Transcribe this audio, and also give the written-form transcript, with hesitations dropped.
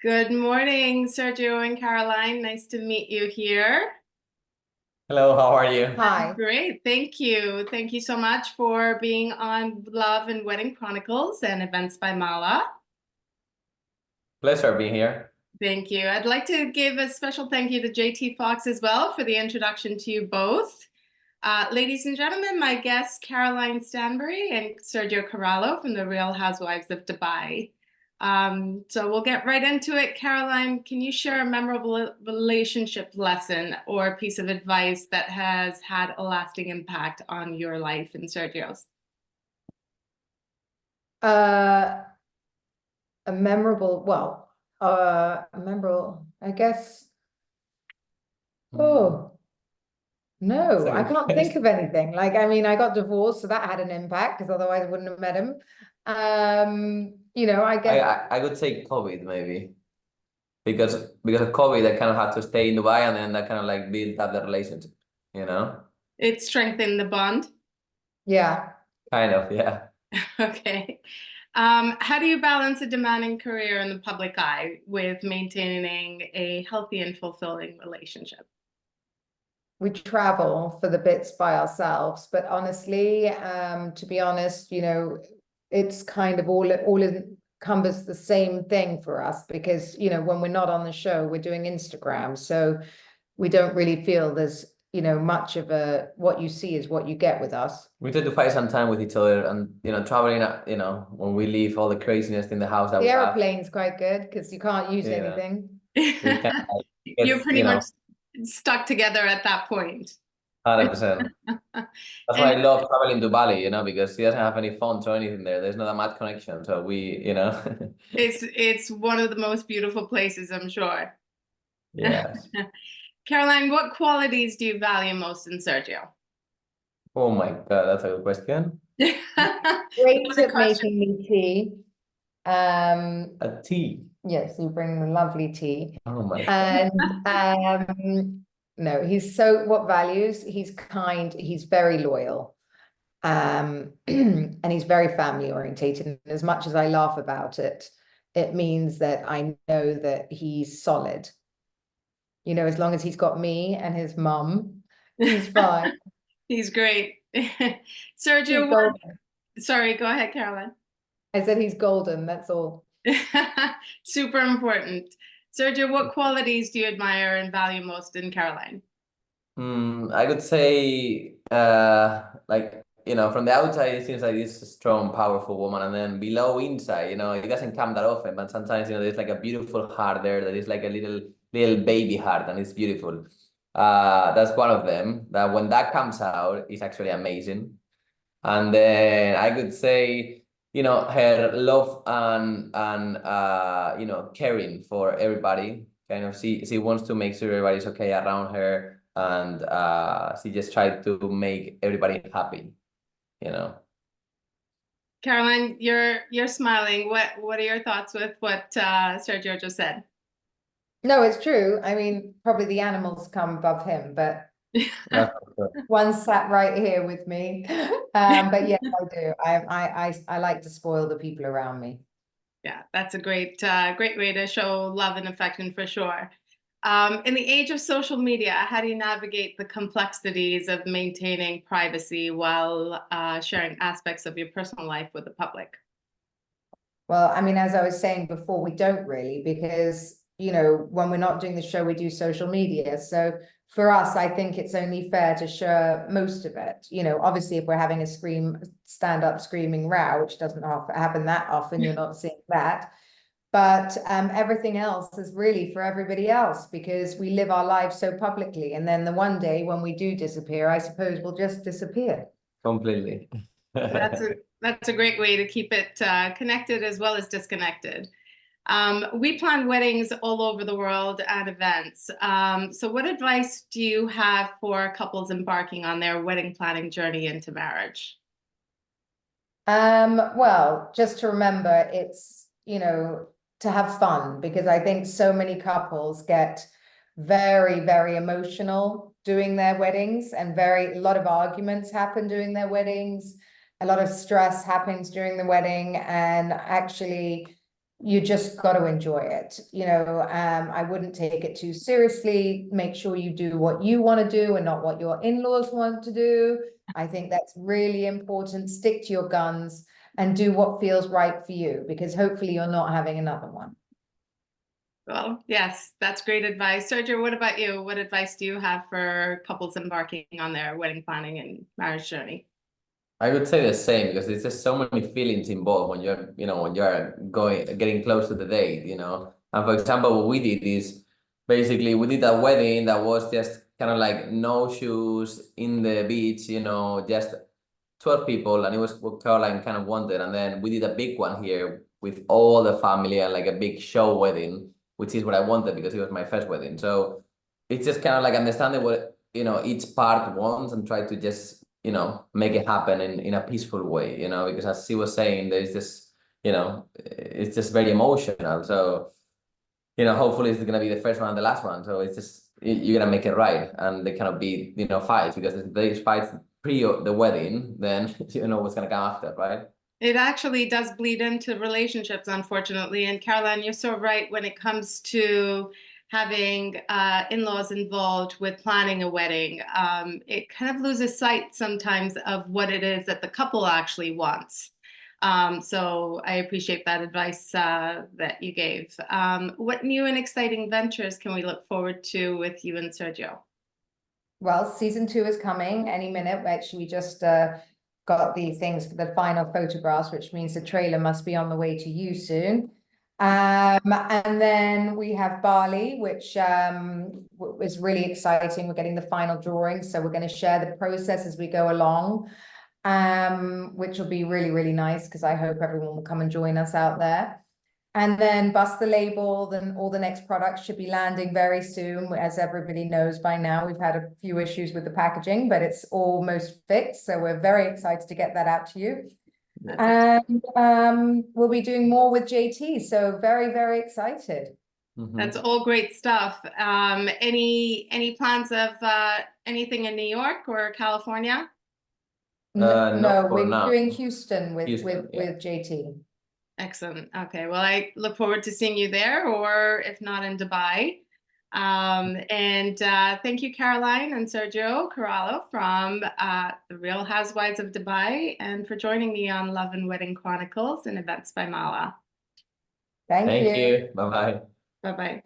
Good morning, Sergio and Caroline. Nice to meet you here. Hello, how are you? Hi. Great. Thank you. Thank you so much for being on Love and Wedding Chronicles and Events by Mala. Pleasure being here. Thank you. I'd like to give a special thank you to JT Fox as well for the introduction to you both. Ladies and gentlemen, my guests, Caroline Stanbury and Sergio Carrallo from the Real Housewives of Dubai. So we'll get right into it. Caroline, can you share a memorable relationship lesson or a piece of advice that has had a lasting impact on your life and Sergio's? A memorable, I guess. Oh, no, I can't think of anything. Like, I mean, I got divorced, so that had an impact because otherwise I wouldn't have met him. I guess. I would say COVID maybe because of COVID I kind of had to stay in Dubai and then that kind of like built up the relationship, you know? It strengthened the bond. Yeah. Kind of, yeah. Okay. How do you balance a demanding career in the public eye with maintaining a healthy and fulfilling relationship? We travel for the bits by ourselves, but honestly, to be honest, it's kind of all encompass the same thing for us because, when we're not on the show, we're doing Instagram. So we don't really feel there's, much of what you see is what you get with us. We try to find some time with each other and, traveling, when we leave all the craziness in the house that The we have. airplane's quite good because you can't use anything. You're pretty much stuck together at that point. 100%. That's why I love traveling to Bali, because he doesn't have any phones or anything there. There's not a mad connection. So It's one of the most beautiful places, I'm sure. Yes. Caroline, what qualities do you value most in Sergio? Oh my God, that's a good question. Great at making me tea. A tea. Yes, you bring the lovely tea. Oh my And no, what values? He's kind, he's very loyal. And he's very family orientated. And as much as I laugh about it, it means that I know that he's solid. As long as he's got me and his mum, he's fine. He's great. Sergio, sorry, go ahead, Caroline. I said he's golden, that's all. Super important. Sergio, what qualities do you admire and value most in Caroline? I would say, from the outside, it seems like this strong, powerful woman, and then below, inside, it doesn't come that often, but sometimes, there's like a beautiful heart there that is like a little baby heart, and it's beautiful. That's one of them. That when that comes out, it's actually amazing. And then I could say, her love and caring for everybody. Kind of, she wants to make sure everybody's okay around her. And she just tried to make everybody happy, Caroline, you're smiling. What are your thoughts with what Sergio just said? No, it's true. I mean, probably the animals come above him, but one sat right here with me. But yes, I do. I like to spoil the people around me. Yeah, that's a great way to show love and affection for sure. In the age of social media, how do you navigate the complexities of maintaining privacy while sharing aspects of your personal life with the public? Well, I mean, as I was saying before, we don't really because, when we're not doing the show, we do social media. So for us, I think it's only fair to share most of it. Obviously, if we're having a stand-up screaming row, which doesn't happen that often, you're not seeing that. But everything else is really for everybody else because we live our lives so publicly. And then the one day when we do disappear, I suppose we'll just disappear. Completely. That's a great way to keep it connected as well as disconnected. We plan weddings all over the world at events. So what advice do you have for couples embarking on their wedding planning journey into marriage? Well, just to remember, it's, to have fun because I think so many couples get very, very emotional doing their weddings and a lot of arguments happen during their weddings. A lot of stress happens during the wedding. And actually, you just got to enjoy it. You know, I wouldn't take it too seriously. Make sure you do what you want to do and not what your in-laws want to do. I think that's really important. Stick to your guns and do what feels right for you, because hopefully you're not having another one. Well, yes, that's great advice. Sergio, what about you? What advice do you have for couples embarking on their wedding planning and marriage journey? I would say the same, because there's just so many feelings involved when you're, when you're getting close to the date, And for example, what we did is basically we did a wedding that was just kind of like no shoes in the beach, just 12 people, and it was what Caroline kind of wanted. And then we did a big one here with all the family and like a big show wedding, which is what I wanted because it was my first wedding. So it's just kind of like understanding what, each part wants and try to just, make it happen in a peaceful way, because as she was saying, there's this, it's just very emotional. So, hopefully it's going to be the first one and the last one. So it's just, you're going to make it right. And there cannot be, fights, because if there's fights pre the wedding, then you know what's going to come after, right? It actually does bleed into relationships, unfortunately. And Caroline, you're so right when it comes to having in-laws involved with planning a wedding. It kind of loses sight sometimes of what it is that the couple actually wants. So I appreciate that advice that you gave. What new and exciting ventures can we look forward to with you and Sergio? Well, season 2 is coming any minute. Actually, we just got the things for the final photographs, which means the trailer must be on the way to you soon. And then we have Bali, which is really exciting. We're getting the final drawings, so we're going to share the process as we go along, which will be really, really nice, because I hope everyone will come and join us out there. And then Bust the Label, then all the next products should be landing very soon. As everybody knows by now, we've had a few issues with the packaging, but it's almost fixed. So we're very excited to get that out to you. And we'll be doing more with JT. So very, very excited. That's all great stuff. Any plans of anything in New York or California? No, for we're now. doing Houston with Yeah. JT. Excellent. Okay. Well, I look forward to seeing you there, or if not, in Dubai. And thank you, Caroline and Sergio Carrallo from the Real Housewives of Dubai, and for joining me on Love and Wedding Chronicles and Events by Mala. Thank you. Bye-bye. Bye-bye.